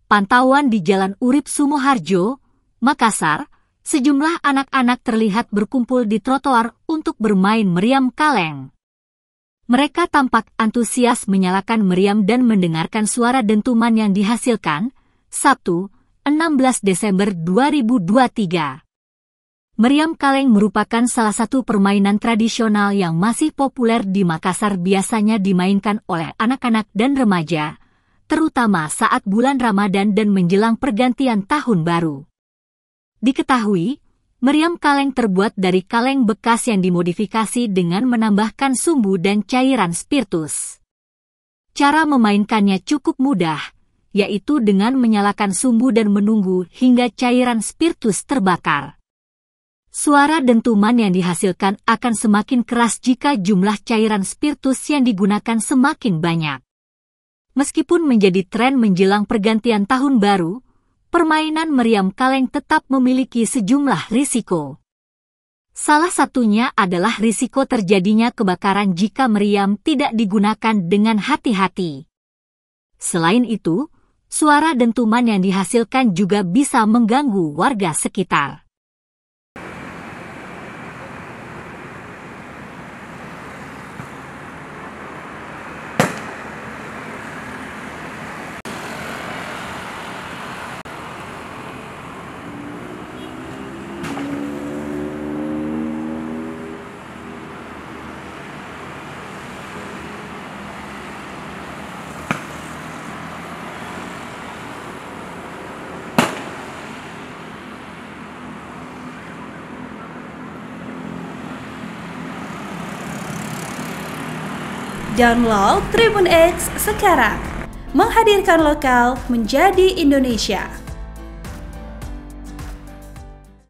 pantauan di Jalan Urip Sumoharjo, Makassar, sejumlah anak-anak terlihat berkumpul di trotoar untuk bermain meriam kaleng. Mereka tampak antusias menyalakan meriam dan mendengarkan suara dentuman yang dihasilkan. Sabtu, 16 Desember 2023. Meriam kaleng merupakan salah satu permainan tradisional yang masih populer di Makassar, biasanya dimainkan oleh anak-anak dan remaja, terutama saat bulan Ramadan dan menjelang pergantian tahun baru. Diketahui, meriam kaleng terbuat dari kaleng bekas yang dimodifikasi dengan menambahkan sumbu dan cairan spiritus. Cara memainkannya cukup mudah, yaitu dengan menyalakan sumbu dan menunggu hingga cairan spiritus terbakar. Suara dentuman yang dihasilkan akan semakin keras jika jumlah cairan spiritus yang digunakan semakin banyak. Meskipun menjadi tren menjelang pergantian tahun baru, permainan meriam kaleng tetap memiliki sejumlah risiko. Salah satunya adalah risiko terjadinya kebakaran jika meriam tidak digunakan dengan hati-hati. Selain itu, suara dentuman yang dihasilkan juga bisa mengganggu warga sekitar. Download Tribun X sekarang, menghadirkan lokal menjadi Indonesia.